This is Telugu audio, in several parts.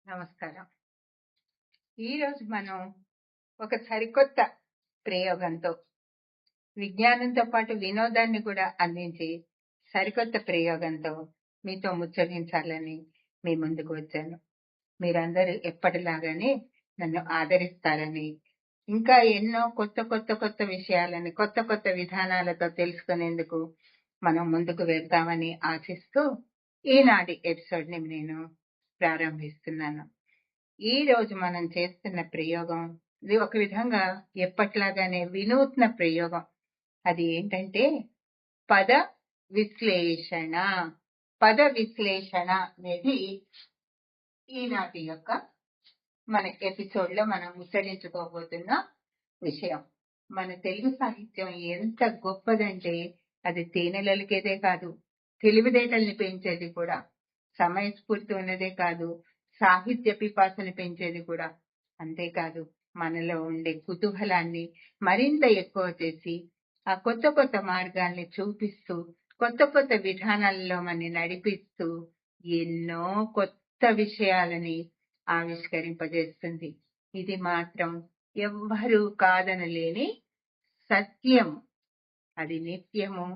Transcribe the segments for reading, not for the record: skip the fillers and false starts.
నమస్కారం. ఈరోజు మనం ఒక సరికొత్త ప్రయోగంతో, విజ్ఞానంతో పాటు వినోదాన్ని కూడా అందించి సరికొత్త ప్రయోగంతో మీతో ముచ్చటించాలని మీ ముందుకు వచ్చాను. మీరందరూ ఎప్పటిలాగానే నన్ను ఆదరిస్తారని, ఇంకా ఎన్నో కొత్త విషయాలని కొత్త విధానాలతో తెలుసుకునేందుకు మనం ముందుకు వెళ్తామని ఆశిస్తూ ఈనాటి ఎపిసోడ్ని నేను ప్రారంభిస్తున్నాను. ఈ రోజు మనం చేస్తున్న ప్రయోగం ఇది ఒక విధంగా ఎప్పట్లాగానే వినూత్న ప్రయోగం. అది ఏంటంటే పద విశ్లేషణ. పద విశ్లేషణ అనేది ఈనాటి యొక్క మన ఎపిసోడ్ లో మనం ముచ్చరించుకోబోతున్న విషయం. మన తెలుగు సాహిత్యం ఎంత గొప్పదంటే అది తేనెలలికేదే కాదు, తెలివితేటల్ని పెంచేది కూడా, సమయస్ఫూర్తి ఉన్నదే కాదు, సాహిత్య పిపాసను పెంచేది కూడా. అంతేకాదు మనలో ఉండే కుతూహలాన్ని మరింత ఎక్కువ చేసి ఆ కొత్త మార్గాల్ని చూపిస్తూ కొత్త విధానాల్లో మనని నడిపిస్తూ ఎన్నో కొత్త విషయాలని ఆవిష్కరింపజేస్తుంది. ఇది మాత్రం ఎవ్వరూ కాదనలేని సత్యము. అది నిత్యము,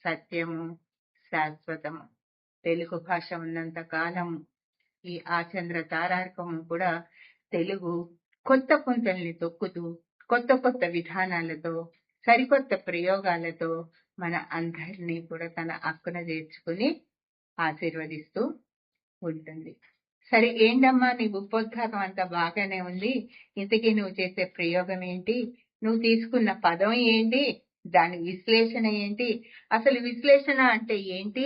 సత్యము, శాశ్వతము. తెలుగు భాష ఉన్నంత కాలము ఈ ఆచంద్ర తారార్కము కూడా తెలుగు కొత్త పుంతల్ని తొక్కుతూ కొత్త విధానాలతో సరికొత్త ప్రయోగాలతో మన అందరినీ కూడా తన అక్కున చేర్చుకుని ఆశీర్వదిస్తూ ఉంటుంది. సరే, ఏంటమ్మా నీ ఉపోద్ఘాతం అంతా బాగానే ఉంది, ఇంతకీ నువ్వు చేసే ప్రయోగం ఏంటి, నువ్వు తీసుకున్న పదం ఏంటి, దాని విశ్లేషణ ఏంటి, అసలు విశ్లేషణ అంటే ఏంటి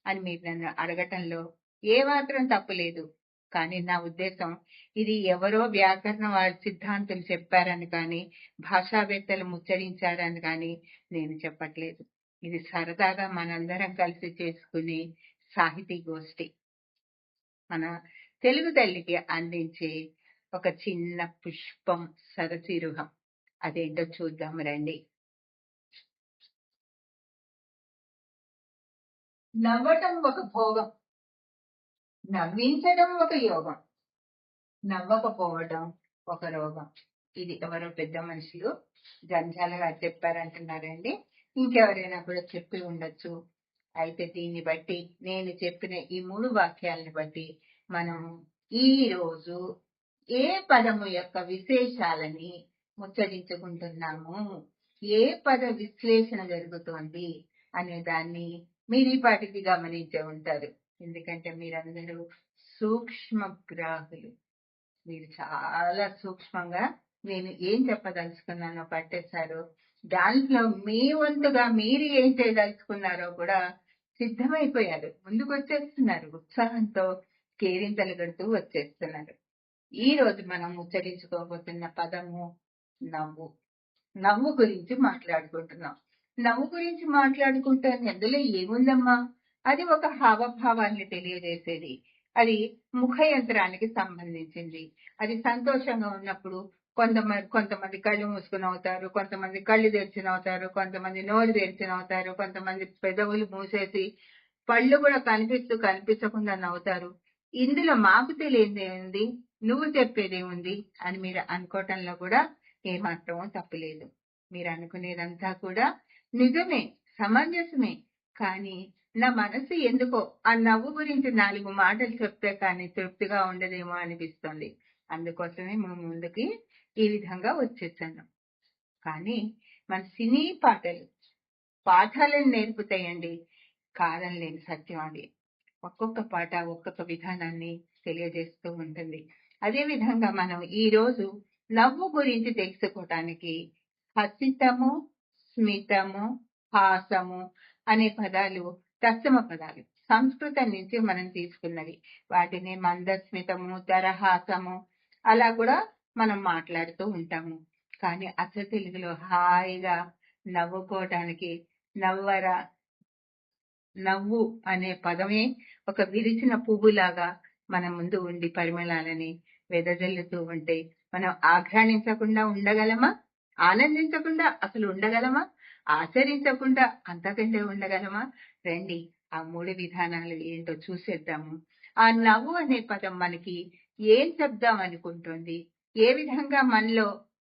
అని మీరు నన్ను అడగటంలో ఏమాత్రం తప్పులేదు. కానీ నా ఉద్దేశం ఇది ఎవరో వ్యాకరణ సిద్ధాంతులు చెప్పారని కానీ, భాషావేత్తలు ముచ్చరించారని కానీ నేను చెప్పట్లేదు. ఇది సరదాగా మనందరం కలిసి చేసుకునే సాహితీ గోష్ఠి. మన తెలుగు తల్లికి అందించే ఒక చిన్న పుష్పం, సరసిరుహం. అదేంటో చూద్దాం రండి. నవ్వటం ఒక భోగం, నవ్వించడం ఒక యోగం, నవ్వకపోవడం ఒక రోగం. ఇది ఎవరో పెద్ద మనుషులు జంజాల గారు చెప్పారంటున్నారండి. ఇంకెవరైనా కూడా చెప్పి ఉండొచ్చు. అయితే దీన్ని బట్టి, నేను చెప్పిన ఈ 3 వాక్యాలను బట్టి మనం ఈ రోజు ఏ పదము యొక్క విశేషాలని ముచ్చరించుకుంటున్నాము, ఏ పద విశ్లేషణ జరుగుతోంది అనే దాన్ని మీరీపాటికి గమనించే ఉంటారు. ఎందుకంటే మీరందరూ సూక్ష్మగ్రాహులు. మీరు చాలా సూక్ష్మంగా నేను ఏం చెప్పదలుచుకున్నానో పట్టేశారు. దాంట్లో మీ వంతుగా మీరు ఏం చేయదలుచుకున్నారో కూడా సిద్ధమైపోయారు, ముందుకు వచ్చేస్తున్నారు, ఉత్సాహంతో కేరింతలు గడుతూ వచ్చేస్తున్నారు. ఈ రోజు మనం ముచ్చరించుకోబోతున్న పదము నవ్వు. నవ్వు గురించి మాట్లాడుకుంటున్నాం. నవ్వు గురించి మాట్లాడుకుంటే అందులో ఏముందమ్మా, అది ఒక హావభావాన్ని తెలియజేసేది. అది ముఖ యంత్రానికి సంబంధించింది. అది సంతోషంగా ఉన్నప్పుడు కొంతమంది కళ్ళు మూసుకుని అవుతారు, కొంతమంది కళ్ళు తెరిచిన అవుతారు, కొంతమంది నోరు తెరిచిన అవుతారు, కొంతమంది పెదవులు మూసేసి పళ్ళు కూడా కనిపించకుండా నవ్వుతారు. ఇందులో మాకు తెలియదే ఉంది, నువ్వు చెప్పేదేముంది అని మీరు అనుకోవటంలో కూడా ఏమాత్రం తప్పులేదు. మీరు అనుకునేదంతా కూడా నిజమే, సమంజసమే. కానీ నా మనసు ఎందుకో ఆ నవ్వు గురించి 4 మాటలు చెప్తే కానీ తృప్తిగా ఉండదేమో అనిపిస్తుంది. అందుకోసమే మేము ముందుకి ఈ విధంగా వచ్చేసాను. కానీ మన సినీ పాఠాలను నేర్పుతాయండి, కాలం లేని సత్యం అది. ఒక్కొక్క పాట ఒక్కొక్క విధానాన్ని తెలియజేస్తూ ఉంటుంది. అదే విధంగా మనం ఈ రోజు నవ్వు గురించి తెలుసుకోవటానికి హసితము, స్మితము, హాసము అనే పదాలు తత్సమ పదాలు, సంస్కృతం నుంచి మనం తీసుకున్నవి. వాటిని మందస్మితము, దరహాసము అలా కూడా మనం మాట్లాడుతూ ఉంటాము. కానీ అసలు తెలుగులో హాయిగా నవ్వుకోవటానికి నవ్వరా, నవ్వు అనే పదమే ఒక విరిచిన పువ్వులాగా మన ముందు ఉండి పరిమళాలని వెదజల్లుతూ ఉంటే మనం ఆఘ్రాణించకుండా ఉండగలమా? ఆనందించకుండా అసలు ఉండగలమా? ఆచరించకుండా అంతకంటే ఉండగలమా? రండి, ఆ 3 విధానాలు ఏంటో చూసేద్దాము. ఆ నవ్వు అనే పదం మనకి ఏం చెప్దాం అనుకుంటుంది, ఏ విధంగా మనలో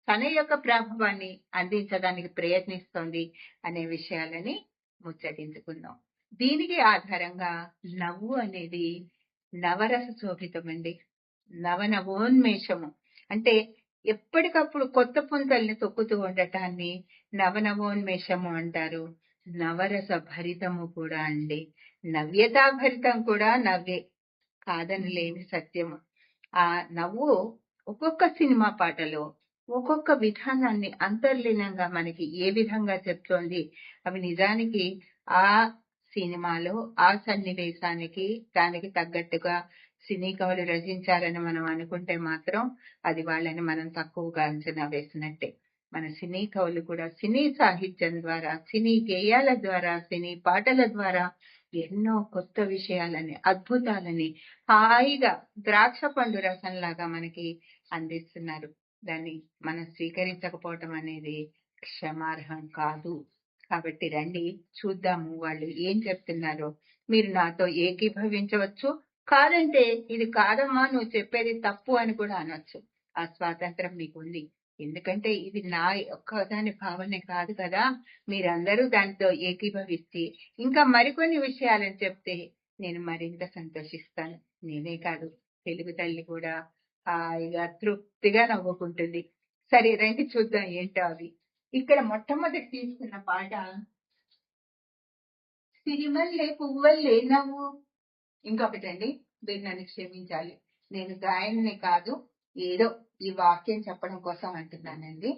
తన యొక్క ప్రభావాన్ని అందించడానికి ప్రయత్నిస్తోంది అనే విషయాలని ముచ్చటించుకుందాం. దీనికి ఆధారంగా నవ్వు అనేది నవరస శోభితమండి. నవనవోన్మేషము. అంటే ఎప్పటికప్పుడు కొత్త పుంతల్ని తొక్కుతూ ఉండటాన్ని నవనవోన్మేషము అంటారు. నవరస భరితము కూడా అండి. నవ్యతా భరితం కూడా నవ్వే, కాదనలేని సత్యము. ఆ నవ్వు ఒక్కొక్క సినిమా పాటలో ఒక్కొక్క విధానాన్ని అంతర్లీనంగా మనకి ఏ విధంగా చెప్తోంది, అవి నిజానికి ఆ సినిమాలో ఆ సన్నివేశానికి దానికి తగ్గట్టుగా సినీ కవులు రచించారని మనం అనుకుంటే మాత్రం అది వాళ్ళని మనం తక్కువగా అంచనా వేసినట్టే. మన సినీ కవులు కూడా సినీ సాహిత్యం ద్వారా, సినీ గేయాల ద్వారా, సినీ పాటల ద్వారా ఎన్నో కొత్త విషయాలని, అద్భుతాలని హాయిగా ద్రాక్ష పండు రసంలాగా మనకి అందిస్తున్నారు. దాన్ని మనం స్వీకరించకపోవటం అనేది క్షమార్హం కాదు. కాబట్టి రండి చూద్దాము వాళ్ళు ఏం చెప్తున్నారో. మీరు నాతో ఏకీభవించవచ్చు, కాదంటే ఇది కాదమ్మా నువ్వు చెప్పేది తప్పు అని కూడా అనొచ్చు. ఆ స్వాతంత్రం మీకుంది. ఎందుకంటే ఇది నా ఒక్కదాని భావనే కాదు కదా. మీరందరూ దాంతో ఏకీభవిస్తే ఇంకా మరికొన్ని విషయాలని చెప్తే నేను మరింత సంతోషిస్తాను. నేనే కాదు, తెలుగు తల్లి కూడా హాయిగా తృప్తిగా నవ్వుకుంటుంది. సరే రండి చూద్దాం ఏంటో అవి. ఇక్కడ మొట్టమొదటి తీసుకున్న పాట సిరిమల్లె పువ్వల్లే నవ్వు. ఇంకొకటండి, మీరు నన్ను క్షమించాలి, నేను గాయని కాదు, ఏదో ఈ వాక్యం చెప్పడం కోసం అంటున్నానండి.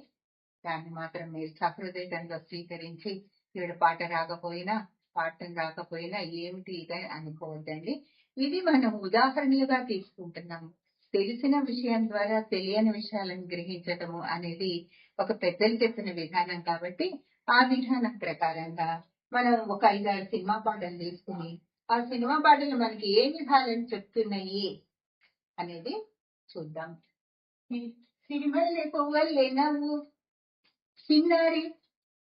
దాన్ని మాత్రం మీరు సహృదయంగా స్వీకరించి ఈవిడ పాట రాకపోయినా పాఠం రాకపోయినా ఏమిటి ఇదని అనుకోవద్దండి. ఇది మనం ఉదాహరణలుగా తీసుకుంటున్నాము. తెలిసిన విషయం ద్వారా తెలియని విషయాలను గ్రహించటము అనేది ఒక పెద్దలు చెప్పిన విధానం కాబట్టి ఆ విధానం ప్రకారంగా మనం ఒక 5-6 సినిమా పాటలు తీసుకుని ఆ సినిమా పాటలు మనకి ఏ విధానం చెప్తున్నాయి అనేది చూద్దాం. సిరిమల్లె పువ్వల్లే నవ్వు, చిన్నారి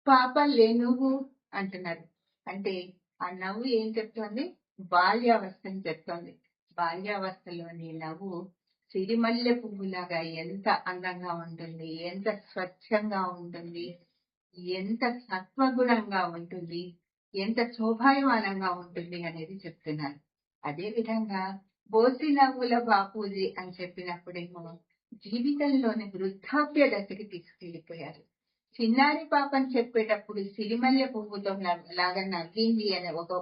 పాపల్లే నువ్వు అంటున్నారు. అంటే ఆ నవ్వు ఏం చెప్తోంది? బాల్యావస్థని చెప్తోంది. బాల్యావస్థలోని నవ్వు సిరిమల్లె పువ్వులాగా ఎంత అందంగా ఉంటుంది, ఎంత స్వచ్ఛంగా ఉంటుంది, ఎంత సత్వగుణంగా ఉంటుంది, ఎంత శోభాయమానంగా ఉంటుంది అనేది చెప్తున్నారు. అదే విధంగా బోసి నవ్వుల బాపూజీ అని చెప్పినప్పుడేమో జీవితంలోని వృద్ధాప్య దశకి తీసుకెళ్లిపోయారు. చిన్నారి పాపని చెప్పేటప్పుడు సిరిమల్లె పువ్వుతో లాగా నవ్వింది అనే ఒక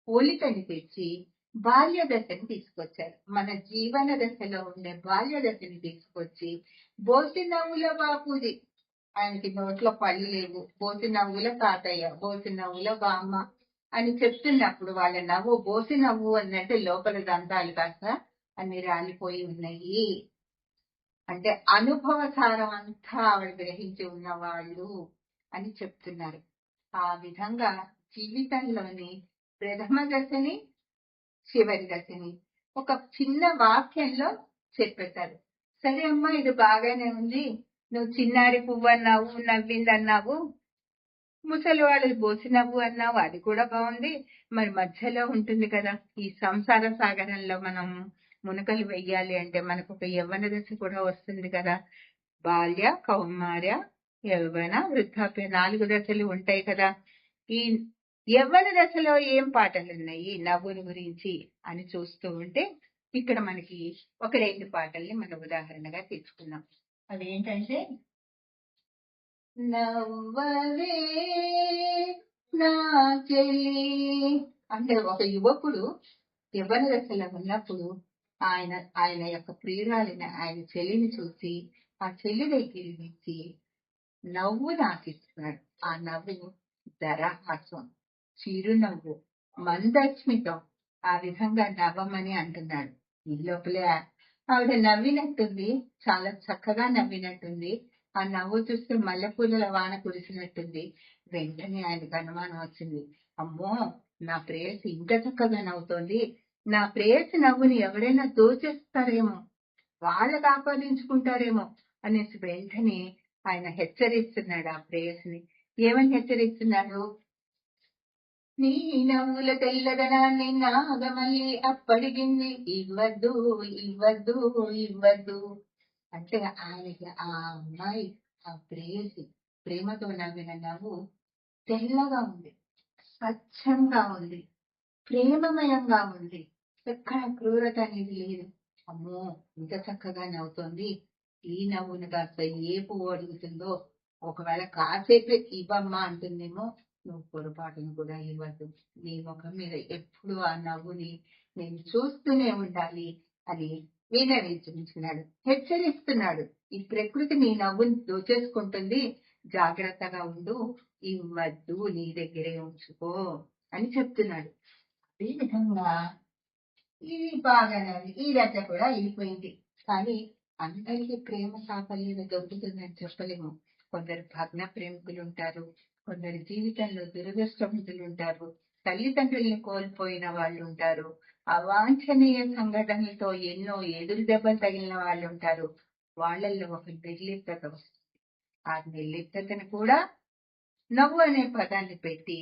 పోలికని తెచ్చి బాల్య దశని తీసుకొచ్చారు. మన జీవన దశలో ఉండే బాల్య దశని తీసుకొచ్చి బోసి నవ్వుల బాపూజీ, ఆయనకి నోట్లో పళ్ళు లేవు, బోసి నవ్వుల తాతయ్య, బోసి నవ్వుల బామ్మ అని చెప్తున్నప్పుడు వాళ్ళ నవ్వు బోసి నవ్వు అన్నట్టు లోపల దంతాలు కాస్త అన్ని రాలిపోయి ఉన్నాయి. అంటే అనుభవ సారం అంతా ఆవిడ గ్రహించి ఉన్నవాళ్ళు అని చెప్తున్నారు. ఆ విధంగా జీవితంలోని ప్రథమ దశని, చివరి దశని ఒక చిన్న వాక్యంలో చెప్పేశారు. సరే అమ్మా, ఇది బాగానే ఉంది, నువ్వు చిన్నారి పువ్వు అన్నావు, నవ్వింది అన్నావు, ముసలి వాళ్ళది బోసి నవ్వు అన్నావు, అది కూడా బాగుంది. మరి మధ్యలో ఉంటుంది కదా ఈ సంసార సాగరంలో మనం మునకలు వెయ్యాలి అంటే మనకు ఒక యవ్వన దశ కూడా వస్తుంది కదా. బాల్య, కౌమార్య, యవ్వన, వృద్ధాప్య 4 దశలు ఉంటాయి కదా. ఈ యవ్వన దశలో ఏం పాటలు ఉన్నాయి నవ్వుని గురించి అని చూస్తూ ఉంటే ఇక్కడ మనకి ఒక 2 పాటల్ని మనం ఉదాహరణగా తీసుకున్నాం. అవి ఏంటంటే నవ్వవే నా చెల్లి. అంటే ఒక యువకుడు యవ్వన దశలో ఉన్నప్పుడు ఆయన ఆయన యొక్క ప్రియురాలిని, ఆయన చెల్లిని చూసి ఆ చెల్లి దగ్గరికి వచ్చి నవ్వు నాకిస్తున్నాడు. ఆ నవ్వు దరహాసం, చిరునవ్వు, మందస్మితం. ఆ విధంగా నవ్వమని అంటున్నాడు. ఈ లోపలే ఆవిడ నవ్వినట్టుంది, చాలా చక్కగా నవ్వినట్టుంది. ఆ నవ్వు చూస్తే మల్లెపూల వాన కురిసినట్టుంది. వెంటనే ఆయనకు అనుమానం వచ్చింది. అమ్మో, నా ప్రేయసి ఇంత చక్కగా నవ్వుతోంది, నా ప్రేయసి నవ్వుని ఎవరైనా దోచేస్తారేమో, వాళ్ళకు ఆపాదించుకుంటారేమో అనేసి వెంటనే ఆయన హెచ్చరిస్తున్నాడు ఆ ప్రేయసిని. ఏమని హెచ్చరిస్తున్నాడు? నీ నవ్వుల తెల్లదనాన్ని నాగమల్లి అప్పడిగింది, ఇవ్వద్దు ఇవ్వద్దు ఇవ్వద్దు అంటే ఆయనకి ఆ అమ్మాయి, ఆ ప్రేయసి ప్రేమతో నవ్విన నవ్వు తెల్లగా ఉంది, స్వచ్ఛంగా ఉంది, ప్రేమమయంగా ఉంది. ఎక్కడ క్రూరత అనేది లేదు. అమ్మో, ఇంత చక్కగా నవ్వుతోంది, ఈ నవ్వును కాస్త ఏ పువ్వు అడుగుతుందో, ఒకవేళ కాసేపు ఇవ్వమ్మా అంటుందేమో, నువ్వు పొరపాటును కూడా ఇవ్వద్దు, నీ ముఖం మీద ఎప్పుడు ఆ నవ్వుని నేను చూస్తూనే ఉండాలి అని వినవించుకున్నాడు, హెచ్చరిస్తున్నాడు. ఈ ప్రకృతి నీ నవ్వుని దోచేసుకుంటుంది, జాగ్రత్తగా ఉండు, ఇవ్వద్దు, నీ దగ్గరే ఉంచుకో అని చెప్తున్నాడు. ఈ విధంగా ఇది బాగానే ఉంది, ఈ దశ కూడా అయిపోయింది. కానీ అందరికీ ప్రేమ సాఫల్యం దొరుకుతుందని చెప్పలేము. కొందరు భగ్న ప్రేమికులు ఉంటారు, కొందరు జీవితంలో దురదృష్టవంతులు ఉంటారు, తల్లిదండ్రుల్ని కోల్పోయిన వాళ్ళు ఉంటారు, అవాంఛనీయ సంఘటనలతో ఎన్నో ఎదురు దెబ్బలు తగిలిన వాళ్ళు ఉంటారు. వాళ్ళల్లో ఒక నిర్లిప్తత వస్తుంది. ఆ నిర్లిప్తతను కూడా నవ్వు అనే పదాన్ని పెట్టి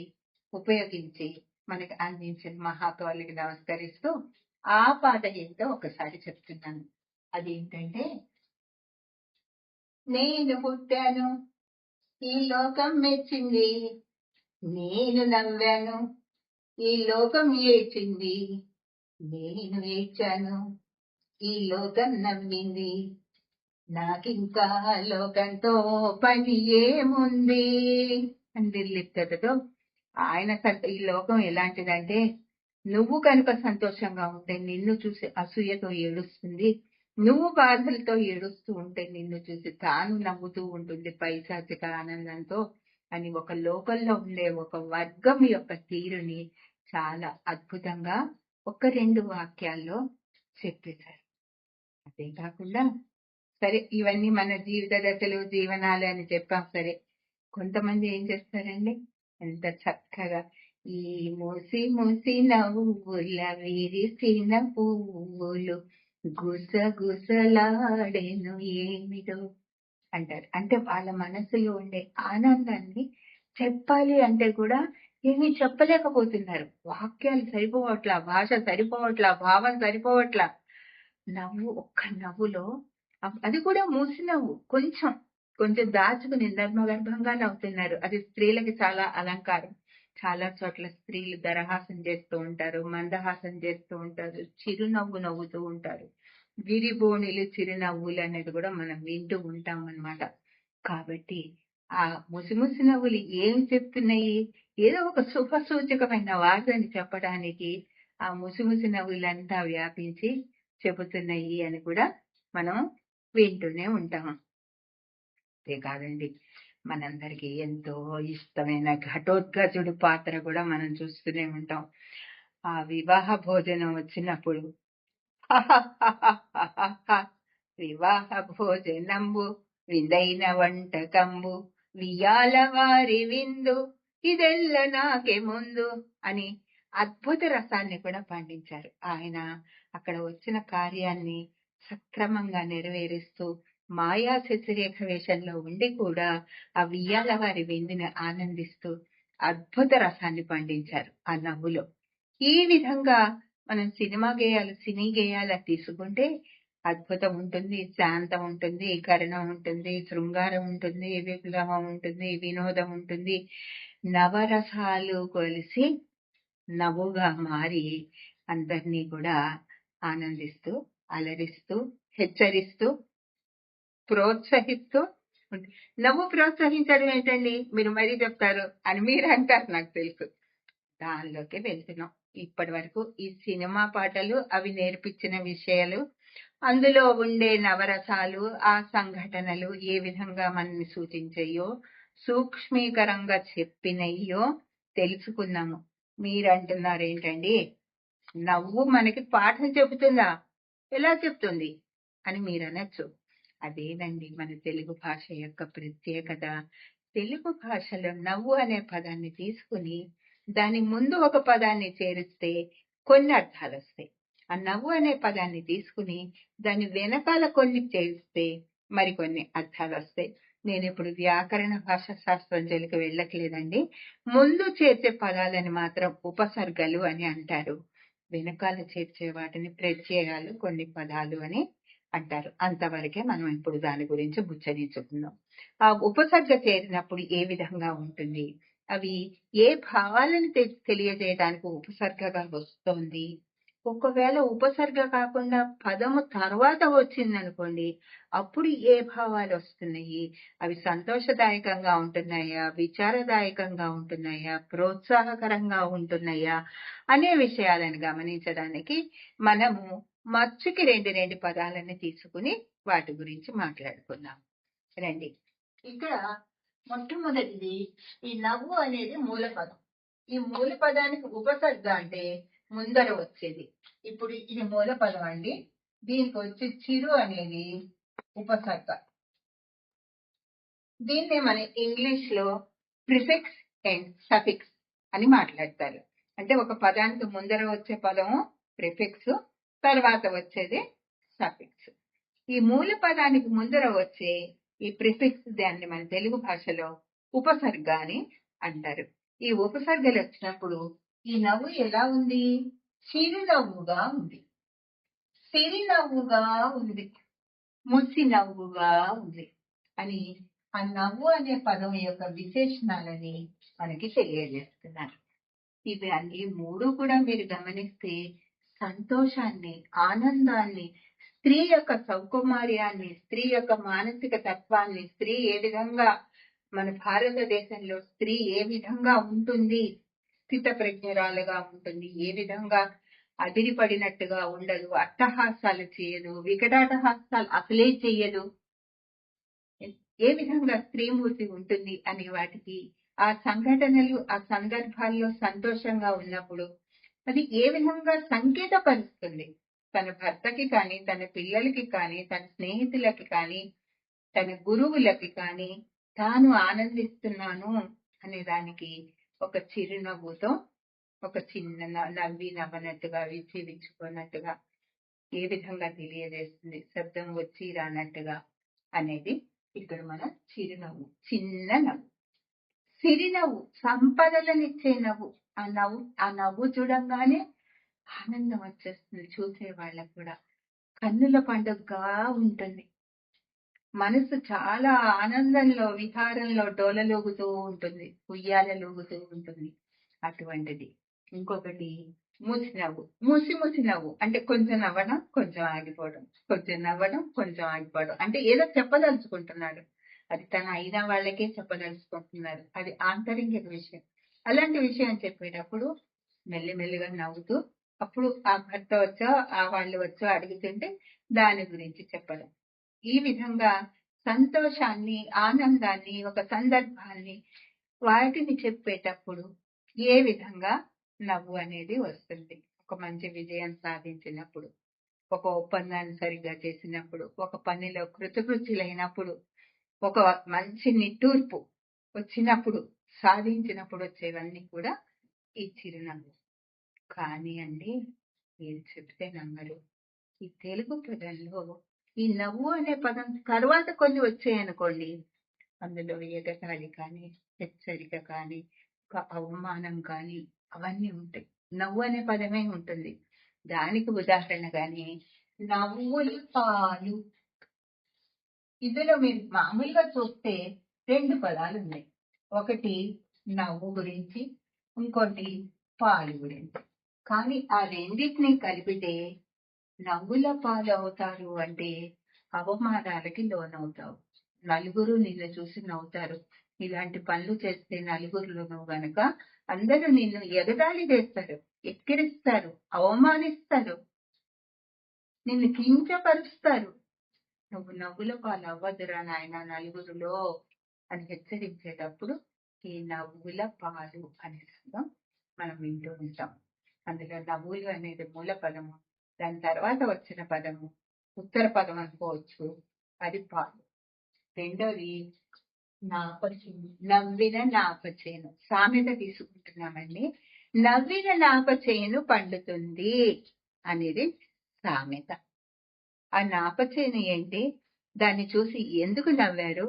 ఉపయోగించి మనకి అందించిన మహాకవులకి నమస్కరిస్తూ ఆ పాట ఏంటో ఒకసారి చెప్తున్నాను. అదేంటంటే, నేను పుట్టాను, ఈ లోకం మెచ్చింది, నేను నవ్వాను, ఈ లోకం ఏడ్చింది, నేను ఏడ్చాను, ఈ లోకం నవ్వింది, నాకింకా లోకంతో పని ఏముంది అని నిర్లిప్తతతో ఆయన ఈ లోకం ఎలాంటిదంటే, నువ్వు కనుక సంతోషంగా ఉంటే నిన్ను చూసి అసూయతో ఏడుస్తుంది, నువ్వు బాధలతో ఏడుస్తూ ఉంటే నిన్ను చూసి తాను నవ్వుతూ ఉంటుంది పైశాచిక ఆనందంతో అని ఒక లోకంలో ఉండే ఒక వర్గం యొక్క తీరుని చాలా అద్భుతంగా ఒక 2 వాక్యాల్లో చెప్పేశారు. అదే కాకుండా సరే, ఇవన్నీ మన జీవిత దశలు, జీవనాలు అని చెప్పాం. సరే, కొంతమంది ఏం చేస్తారండి, ఎంత చక్కగా ఈ మూసి మూసి నవ్వుల విరిసిన పువ్వులు గుసగుసలాడెను ఏమిటో అంటారు. అంటే వాళ్ళ మనసులో ఉండే ఆనందాన్ని చెప్పాలి అంటే కూడా ఏమీ చెప్పలేకపోతున్నారు. వాక్యాలు సరిపోవట్లా, భాష సరిపోవట్లా, భావం సరిపోవట్లా. నవ్వు, ఒక్క నవ్వులో అది కూడా మూసి నవ్వు, కొంచెం కొంచెం దాచుకుని నర్మగర్భంగా నవ్వుతున్నారు. అది స్త్రీలకి చాలా అలంకారం. చాలా చోట్ల స్త్రీలు దరహాసం చేస్తూ ఉంటారు, మందహాసం చేస్తూ ఉంటారు, చిరునవ్వు నవ్వుతూ ఉంటారు. విరిబోణిలు చిరునవ్వులు అనేది కూడా మనం వింటూ ఉంటాం అన్నమాట. కాబట్టి ఆ ముసిముసి నవ్వులు ఏం చెప్తున్నాయి, ఏదో ఒక శుభ సూచకమైన వార్తని చెప్పడానికి ఆ ముసిముసి నవ్వులంతా వ్యాపించి చెబుతున్నాయి అని కూడా మనం వింటూనే ఉంటాము. అంతే కాదండి, మనందరికీ ఎంతో ఇష్టమైన ఘటోత్కచుడు పాత్ర కూడా మనం చూస్తూనే ఉంటాం. ఆ వివాహ భోజనం వచ్చినప్పుడు వివాహ భోజనంబు విందైన వంటకంబు వియాల వారి విందు ఇదెల్ల నాకే ముందు అని అద్భుత రసాన్ని కూడా పండించారు. ఆయన అక్కడ వచ్చిన కార్యాన్ని సక్రమంగా నెరవేరుస్తూ మాయా శశిరేఖ వేషంలో ఉండి కూడా ఆ వియ్యాల వారి విందుని ఆనందిస్తూ అద్భుత రసాన్ని పండించారు ఆ నవ్వులో. ఈ విధంగా మనం సినిమా గేయాలు, సినీ గేయాలు తీసుకుంటే అద్భుతం ఉంటుంది, శాంతం ఉంటుంది, కరుణం ఉంటుంది, శృంగారం ఉంటుంది, విప్లవం ఉంటుంది, వినోదం ఉంటుంది, నవరసాలు కలిసి నవ్వుగా మారి అందరినీ కూడా ఆనందిస్తూ, అలరిస్తూ, హెచ్చరిస్తూ, ప్రోత్సహిస్తూ నవ్వు ప్రోత్సహించడం ఏంటండి, మీరు మరీ చెప్తారు అని మీరు అంటారు, నాకు తెలుసు. దానిలోకి వెళ్తున్నాం. ఇప్పటి వరకు ఈ సినిమా పాటలు అవి నేర్పించిన విషయాలు, అందులో ఉండే నవరసాలు, ఆ సంఘటనలు ఏ విధంగా మనల్ని సూచించాయో, సూక్ష్మీకరంగా చెప్పినయ్యో తెలుసుకున్నాము. మీరంటున్నారు ఏంటండి, నవ్వు మనకి పాఠం చెబుతుందా, ఎలా చెప్తుంది అని మీరు అనొచ్చు. అదేనండి మన తెలుగు భాష యొక్క ప్రత్యేకత. తెలుగు భాషలో నవ్వు అనే పదాన్ని తీసుకుని దాని ముందు ఒక పదాన్ని చేరిస్తే కొన్ని అర్థాలు వస్తాయి. ఆ నవ్వు అనే పదాన్ని తీసుకుని దాని వెనకాల కొన్ని చేరిస్తే మరికొన్ని అర్థాలు వస్తాయి. నేను ఇప్పుడు వ్యాకరణ భాషా శాస్త్రం జోలికి వెళ్ళట్లేదండి. ముందు చేర్చే పదాలని మాత్రం ఉపసర్గలు అని అంటారు. వెనకాల చేర్చే వాటిని ప్రత్యయాలు, కొన్ని పదాలు అని అంటారు. అంతవరకే మనం ఇప్పుడు దాని గురించి ముచ్చరించుకుందాం. ఆ ఉపసర్గ చేరినప్పుడు ఏ విధంగా ఉంటుంది, అవి ఏ భావాలను తెలియజేయడానికి ఉపసర్గగా వస్తోంది. ఒకవేళ ఉపసర్గ కాకుండా పదము తర్వాత వచ్చిందనుకోండి, అప్పుడు ఏ భావాలు వస్తున్నాయి, అవి సంతోషదాయకంగా ఉంటున్నాయా, విచారదాయకంగా ఉంటున్నాయా, ప్రోత్సాహకరంగా ఉంటున్నాయా అనే విషయాలను గమనించడానికి మనము మచ్చుకి రెండు పదాలని తీసుకుని వాటి గురించి మాట్లాడుకుందాం. రండి. ఇక్కడ మొట్టమొదటిది ఈ నవ్వు అనేది మూల పదం. ఈ మూల పదానికి ఉపసర్గ అంటే ముందర వచ్చేది. ఇప్పుడు ఇది మూల పదం అండి. దీనికి వచ్చి చిరు అనేది ఉపసర్గ. దీన్నే మన ఇంగ్లీష్ లో ప్రిఫిక్స్ అండ్ సఫిక్స్ అని మాట్లాడతారు. అంటే ఒక పదానికి ముందర వచ్చే పదము ప్రిఫిక్స్, తర్వాత వచ్చేది సఫిక్స్. ఈ మూల పదానికి ముందర వచ్చే ఈ ప్రిఫిక్స్ దాన్ని మన తెలుగు భాషలో ఉపసర్గ అని అంటారు. ఈ ఉపసర్గలు వచ్చినప్పుడు ఈ నవ్వు ఎలా ఉంది, చిరునవ్వుగా ఉంది, సిరినవ్వుగా ఉంది, ముసి నవ్వుగా ఉంది అని ఆ నవ్వు అనే పదం యొక్క విశేషణాలని మనకి తెలియజేస్తున్నారు. ఇవి అన్ని మూడు కూడా మీరు గమనిస్తే సంతోషాన్ని, ఆనందాన్ని, స్త్రీ యొక్క సౌకుమార్యాన్ని, స్త్రీ యొక్క మానసిక తత్వాన్ని, స్త్రీ ఏ విధంగా మన భారతదేశంలో స్త్రీ ఏ విధంగా ఉంటుంది, స్థిత ప్రజ్ఞరాలుగా ఉంటుంది, ఏ విధంగా అదిరిపడినట్టుగా ఉండదు, అట్టహాసాలు చేయదు, వికటాటహాసాలు అసలే చెయ్యదు, ఏ విధంగా స్త్రీమూర్తి ఉంటుంది అనే వాటికి ఆ సంఘటనలు, ఆ సందర్భాల్లో సంతోషంగా ఉన్నప్పుడు అది ఏ విధంగా సంకేతపరుస్తుంది తన భర్తకి కానీ, తన పిల్లలకి కానీ, తన స్నేహితులకి కానీ, తన గురువులకి కానీ తాను ఆనందిస్తున్నాను అనే దానికి ఒక చిరునవ్వుతో, ఒక చిన్న నవ్వి నవ్వనట్టుగా, విచ్చి విచ్చుకున్నట్టుగా ఏ విధంగా తెలియజేస్తుంది, శబ్దం వచ్చి రానట్టుగా అనేది ఇక్కడ మన చిరునవ్వు, చిన్న నవ్వు. సిరినవ్వు, సంపదలనిచ్చే నవ్వు. ఆ నవ్వు చూడంగానే ఆనందం వచ్చేస్తుంది చూసే వాళ్ళకు కూడా. కన్నుల పండుగగా ఉంటుంది. మనసు చాలా ఆనందంలో, విహారంలో డోలలోగుతూ ఉంటుంది, ఉయ్యాలలోగుతూ ఉంటుంది. అటువంటిది. ఇంకొకటి మూసి నవ్వు అంటే కొంచెం నవ్వడం, కొంచెం ఆగిపోవడం, కొంచెం నవ్వడం, కొంచెం ఆగిపోవడం. అంటే ఏదో చెప్పదలుచుకుంటున్నాడు, అది తన అయిన వాళ్ళకే చెప్పదలుచుకుంటున్నారు, అది ఆంతరింగిక విషయం. అలాంటి విషయం చెప్పేటప్పుడు మెల్లిమెల్లిగా నవ్వుతూ, అప్పుడు ఆ భర్త వచ్చో, ఆ వాళ్ళు వచ్చో అడుగుతుంటే దాని గురించి చెప్పడం. ఈ విధంగా సంతోషాన్ని, ఆనందాన్ని, ఒక సందర్భాన్ని, వాటిని చెప్పేటప్పుడు ఏ విధంగా నవ్వు అనేది వస్తుంది. ఒక మంచి విజయం సాధించినప్పుడు, ఒక ఒప్పందాన్ని సరిగ్గా చేసినప్పుడు, ఒక పనిలో కృతకృత్యులైనప్పుడు, ఒక మంచి నిట్టూర్పు వచ్చినప్పుడు, సాధించినప్పుడు వచ్చేవన్నీ కూడా ఈ చిరునవ్వు. కానీ అండి, మీరు చెప్తే నమ్మరు, ఈ తెలుగు పదంలో ఈ నవ్వు అనే పదం తర్వాత కొన్ని వచ్చాయనుకోండి, అందులో ఎగతాళి కానీ, హెచ్చరిక కానీ, ఒక అవమానం కానీ అవన్నీ ఉంటాయి. నవ్వు అనే పదమే ఉంటుంది. దానికి ఉదాహరణగానే నవ్వుల పాలు. ఇందులో మీరు మామూలుగా చూస్తే రెండు పదాలు ఉన్నాయి. ఒకటి నవ్వు గురించి, ఇంకోటి పాలు గురించి. కానీ ఆ రెండింటినీ కలిపితే నవ్వుల పాలు అవుతారు అంటే అవమానాలకి లోనవుతావు. నలుగురు నిన్ను చూసి నవ్వుతారు. ఇలాంటి పనులు చేస్తే నలుగురులో నువ్వు గనక అందరూ నిన్ను ఎగతాళి చేస్తారు, ఎక్కిరిస్తారు, అవమానిస్తారు, నిన్ను కించపరుస్తారు. నువ్వు నవ్వుల పాలు అవ్వదురా నాయన నలుగురులో అని హెచ్చరించేటప్పుడు ఈ నవ్వుల పాలు అనే శబ్దం మనం వింటూ ఉంటాం. అందులో నవ్వులు అనేది మూల పదము, దాని తర్వాత వచ్చిన పదము ఉత్తర పదం అనుకోవచ్చు, అది పాలు. రెండోది నాపచేను, నవ్విన నాపచేను. సామెత తీసుకుంటున్నామండి. నవ్విన నాపచేను పండుతుంది అనేది సామెత. ఆ నాపచేను ఏంటి, దాన్ని చూసి ఎందుకు నవ్వారు,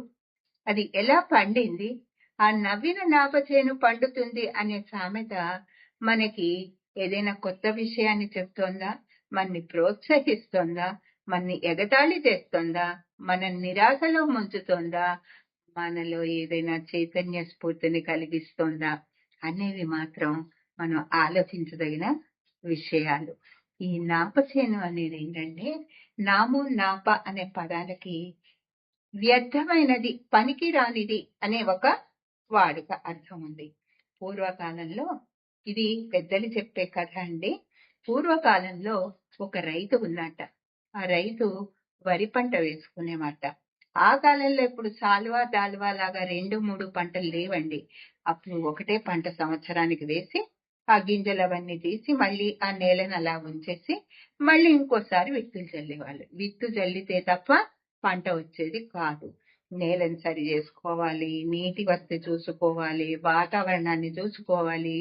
అది ఎలా పండింది? ఆ నవ్విన నాపచేను పండుతుంది అనే సామెత మనకి ఏదైనా కొత్త విషయాన్ని చెప్తోందా? మనని ప్రోత్సహిస్తోందా? మనని ఎగతాళి చేస్తోందా? మనని నిరాశలో ముంచుతోందా? మనలో ఏదైనా చైతన్య స్ఫూర్తిని కలిగిస్తోందా? అనేవి మాత్రం మనం ఆలోచించదగిన విషయాలు. ఈ నాపచేను అనేది ఏంటంటే, నాము, నాప అనే పదాలకి వ్యర్థమైనది, పనికిరానిది అనే ఒక వాడుక అర్థం ఉంది. పూర్వకాలంలో ఇది పెద్దలు చెప్పే కథ అండి. పూర్వకాలంలో ఒక రైతు ఉన్నట్ట. ఆ రైతు వరి పంట వేసుకునేమాట. ఆ కాలంలో ఇప్పుడు సాల్వా, దాల్వా లాగా 2, 3 పంటలు లేవండి. అప్పుడు ఒకటే పంట సంవత్సరానికి వేసి, ఆ గింజలవన్నీ తీసి మళ్ళీ ఆ నేలను అలా ఉంచేసి, మళ్ళీ ఇంకోసారి విత్తులు చల్లేవాళ్ళు. విత్తు చల్లితే తప్ప పంట వచ్చేది కాదు. నేలను సరి చేసుకోవాలి, నీటి వసతి చూసుకోవాలి, వాతావరణాన్ని చూసుకోవాలి,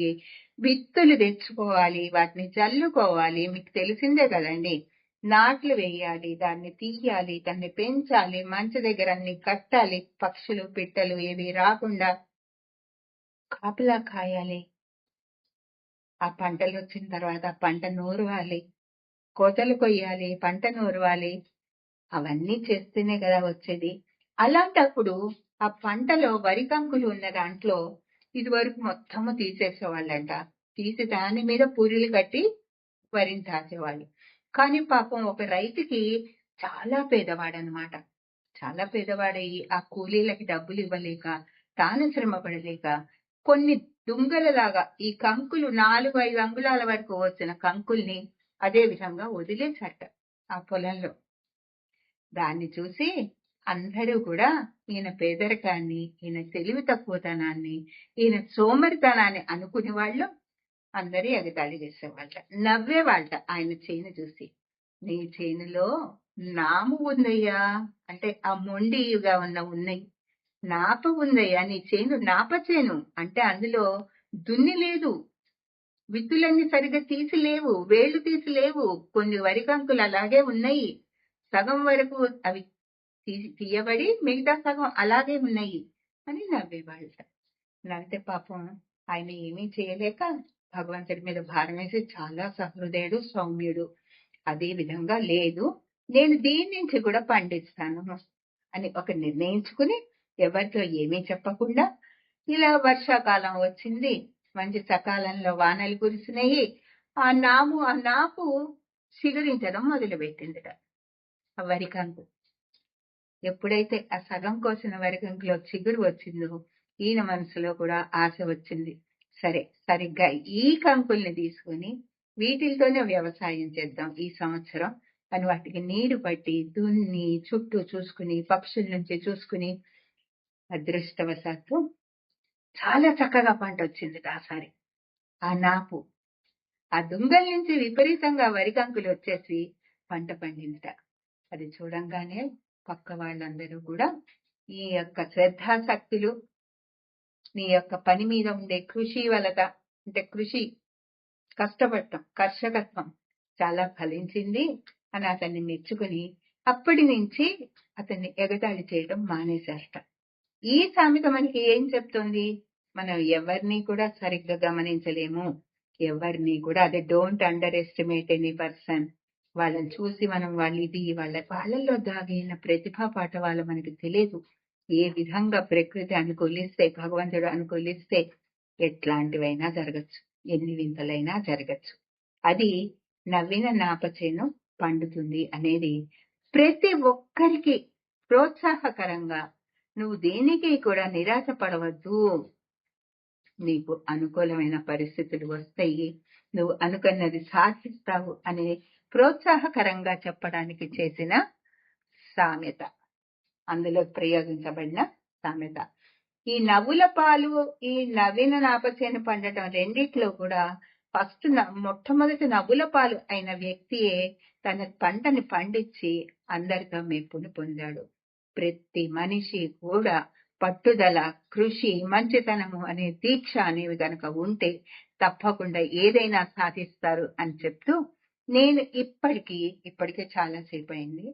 విత్తులు తెచ్చుకోవాలి, వాటిని చల్లుకోవాలి. మీకు తెలిసిందే కదండి. నాట్లు వేయాలి, దాన్ని తీయాలి, దాన్ని పెంచాలి, మంచి దగ్గర అన్ని కట్టాలి, పక్షులు పిట్టలు ఏవి రాకుండా కాపలా కాయాలి. ఆ పంటలు వచ్చిన తర్వాత ఆ పంట నూరవాలి, కోతలు కొయ్యాలి, పంట నూరవాలి. అవన్నీ చేస్తేనే కదా వచ్చేది. అలాంటప్పుడు ఆ పంటలో వరి కంకులు ఉన్న దాంట్లో ఇదివరకు మొత్తము తీసేసేవాళ్ళంట. తీసి దాని మీద పూరీలు కట్టి వరిని దాచేవాళ్ళు. కానీ పాపం ఒక రైతుకి చాలా పేదవాడనమాట. చాలా పేదవాడయి ఆ కూలీలకి డబ్బులు ఇవ్వలేక, తాను శ్రమ పడలేక కొన్ని దుంగలలాగా ఈ కంకులు 4, 5 అంగుళాల వరకు వచ్చిన కంకుల్ని అదే విధంగా వదిలేసట ఆ పొలంలో. దాన్ని చూసి అందరూ కూడా ఈయన పేదరికాన్ని, ఈయన తెలివి తక్కువతనాన్ని, ఈయన సోమరితనాన్ని అనుకునే వాళ్ళు అందరూ ఎగతాళి చేసేవాళ్ళ, నవ్వేవాళ్ళ ఆయన చేను చూసి. నీ చేనులో నాము ఉందయ్యా, అంటే ఆ మొండిగా ఉన్నాయి. నాప ఉందయ్యా, నీ చేను నాప చేను అంటే అందులో దున్ని లేదు, విత్తులన్నీ సరిగ్గా తీసి లేవు, వేళ్లు తీసి లేవు, కొన్ని వరి కంకులు అలాగే ఉన్నాయి, సగం వరకు అవి తీయబడి మిగతా సగం అలాగే ఉన్నాయి అని నవ్వేవాళ్ళ. నవ్వితే పాపం ఆయన ఏమీ చేయలేక భగవంతుడి మీద భారం వేసి, చాలా సహృదయుడు, సౌమ్యుడు, అదే విధంగా లేదు, నేను దీని నుంచి కూడా పండిస్తాను అని ఒక నిర్ణయించుకుని ఎవరితో ఏమీ చెప్పకుండా ఇలా వర్షాకాలం వచ్చింది, మంచి సకాలంలో వానలు కురిసినాయి. ఆ నాపు చిగురించడం మొదలుపెట్టిందిట. ఆ వరి కంకు ఎప్పుడైతే ఆ సగం కోసిన వరి కంకులో చిగురు వచ్చిందో ఈయన మనసులో కూడా ఆశ వచ్చింది. సరే, సరిగ్గా ఈ కంకుల్ని తీసుకుని వీటితోనే వ్యవసాయం చేద్దాం ఈ సంవత్సరం అని వాటికి నీరు పట్టి దున్ని చుట్టూ చూసుకుని పక్షుల నుంచి చూసుకుని అదృష్టవశాత్తు చాలా చక్కగా పంట వచ్చింది ఆసారి. ఆ నాపు ఆ దుంగల నుంచి విపరీతంగా వరి కంకులు వచ్చేసి పంట పండిందిట. అది చూడంగానే పక్క వాళ్ళందరూ కూడా ఈ యొక్క శ్రద్ధాశక్తులు, నీ యొక్క పని మీద ఉండే కృషి వలన, అంటే కృషి, కష్టపడటం, కర్షకత్వం చాలా ఫలించింది అని అతన్ని మెచ్చుకుని అప్పటి నుంచి అతన్ని ఎగతాళి చేయడం మానేశారట. ఈ సామెత మనకి ఏం చెప్తుంది? మనం ఎవరిని కూడా సరిగ్గా గమనించలేము, ఎవరిని కూడా, అదే don't under estimate any person. వాళ్ళని చూసి మనం వాళ్ళల్లో దాగిన ప్రతిభా పాఠవాలు మనకి తెలియదు. ఏ విధంగా ప్రకృతి అనుకూలిస్తే, భగవంతుడు అనుకూలిస్తే ఎట్లాంటివైనా జరగచ్చు, ఎన్ని వింతలైనా జరగచ్చు. అది నవ్విన నాపచేను పండుతుంది అనేది ప్రతి ఒక్కరికి ప్రోత్సాహకరంగా, నువ్వు దేనికి కూడా నిరాశ పడవద్దు, నీకు అనుకూలమైన పరిస్థితులు వస్తాయి, నువ్వు అనుకున్నది సాధిస్తావు అనే ప్రోత్సాహకరంగా చెప్పడానికి చేసిన సామెత, అందులో ప్రయోగించబడిన సామెత. ఈ నవ్వుల పాలు, ఈ నవ్విన నాపచేను పండటం రెండిట్లో కూడా ఫస్ట్ మొట్టమొదటి నవ్వుల పాలు అయిన వ్యక్తియే తన పంటని పండించి అందరితో మెప్పును పొందాడు. ప్రతి మనిషి కూడా పట్టుదల, కృషి, మంచితనము అనే దీక్ష అనేవి గనక ఉంటే తప్పకుండా ఏదైనా సాధిస్తారు అని చెప్తూ, నేను ఇప్పటికే చాలా సేపు అయింది,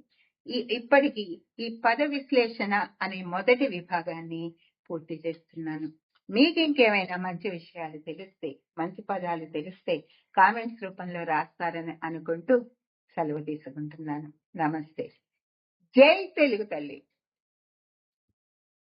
ఇప్పటికి ఈ పద విశ్లేషణ అనే మొదటి విభాగాన్ని పూర్తి చేస్తున్నాను. మీకు ఇంకేమైనా మంచి విషయాలు తెలిస్తే, మంచి పదాలు తెలిస్తే కామెంట్స్ రూపంలో రాస్తారని అనుకుంటూ సెలవు తీసుకుంటున్నాను. నమస్తే. జై తెలుగు తల్లి.